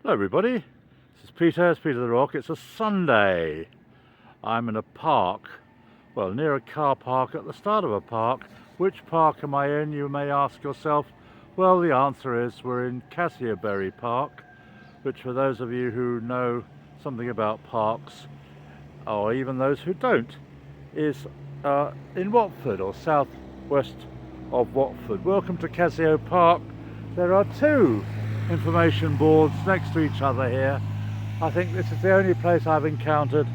Hello everybody, this is Peter, it's Peter the Rock. It's a Sunday. I'm in a park, well, near a car park at the start of a park. Which park am I in, you may ask yourself? Well, the answer is we're in Cassiobury Park, which for those of you who know something about parks, or even those who don't, is in Watford, or southwest of Watford. Welcome to Cassiobury Park. There are two information boards next to each other here. I think this is the only place I've encountered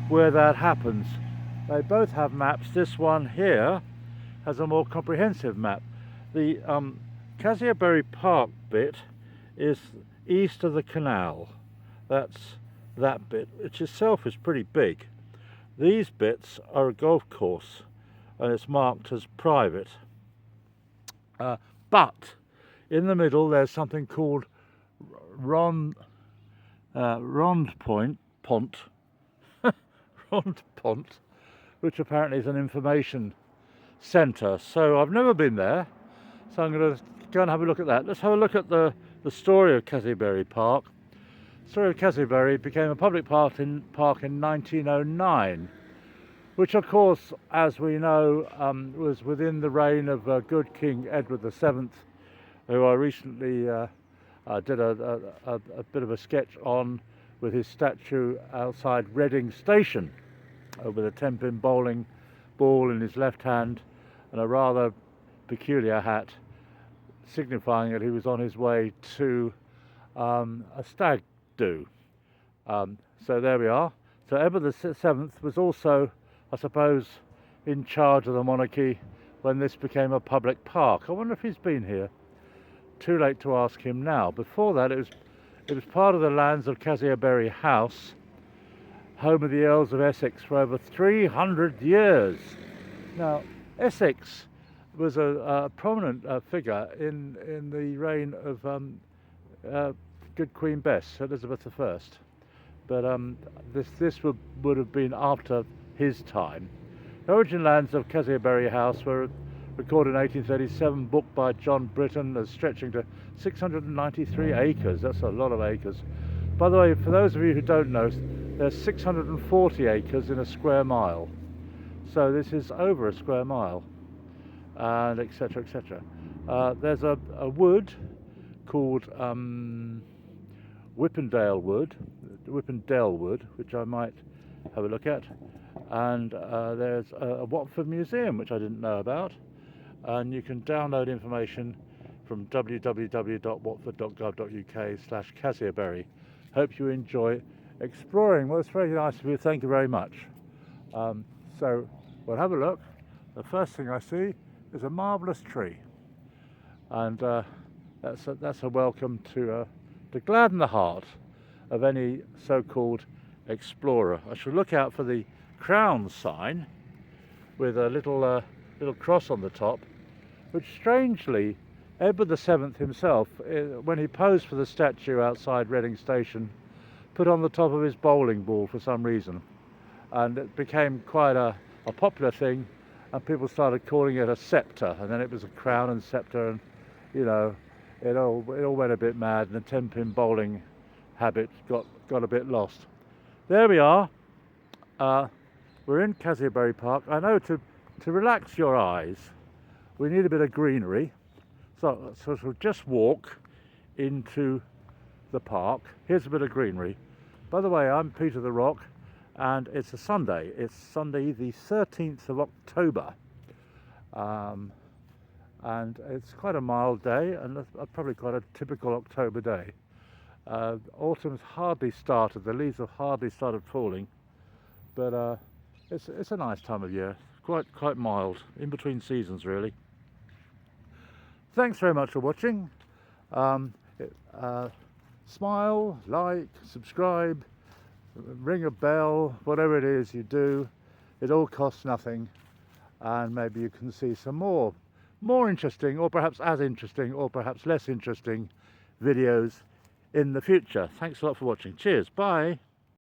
where that happens. They both have maps. This one here has a more comprehensive map. The Cassiobury Park bit is east of the canal. That's that bit, which itself is pretty big. These bits are a golf course and it's marked as private. But in the middle there's something called Rond Pont, which apparently is an information centre. So I've never been there, so I'm going to go and have a look at that. Let's have a look at the story of Cassiobury Park. The story of Cassiobury became a public park in 1909, which of course, as we know, was within the reign of good King Edward VII, who I recently did a bit of a sketch on, with his statue outside Reading Station, with a 10-pin bowling ball in his left hand and a rather peculiar hat, signifying that he was on his way to a stag do. So there we are. So Edward VII was also, I suppose, in charge of the monarchy when this became a public park. I wonder if he's been here. Too late to ask him now. Before that, it was part of the lands of Cassiobury House, home of the Earls of Essex for over 300 years. Now, Essex was a prominent figure in the reign of good Queen Bess, Elizabeth I. But this would have been after his time. The origin lands of Cassiobury House were recorded in 1837, booked by John Britton as stretching to 693 acres. That's a lot of acres. By the way, for those of you who don't know, there's 640 acres in a square mile. So this is over a square mile, and etc, etc. There's a wood called Whippendale Wood, which I might have a look at. And there's a Watford Museum, which I didn't know about. And you can download information from www.watford.gov.uk/Cassiobury. Hope you enjoy exploring. Well, it's very nice of you. Thank you very much. So we'll have a look. The first thing I see is a marvellous tree, and that's a welcome to gladden the heart of any so-called explorer. I shall look out for the crown sign with a little cross on the top, which strangely Edward VII himself, when he posed for the statue outside Reading Station, put on the top of his bowling ball for some reason, and it became quite a popular thing, and people started calling it a sceptre, and then it was a crown and sceptre, and you know, it all went a bit mad, and the 10-pin bowling habit got a bit lost. There we are. We're in Cassiobury Park. I know to relax your eyes, we need a bit of greenery. So we'll just walk into the park. Here's a bit of greenery. By the way, I'm Peter the Rock, and it's a Sunday. It's Sunday the 13th of October. And it's quite a mild day, and probably quite a typical October day. Autumn's hardly started, the leaves have hardly started falling, but it's a nice time of year, quite mild, in between seasons really. Thanks very much for watching. Smile, like, subscribe, ring a bell, whatever it is you do, it all costs nothing, and maybe you can see some more interesting, or perhaps as interesting, or perhaps less interesting videos in the future. Thanks a lot for watching. Cheers, bye.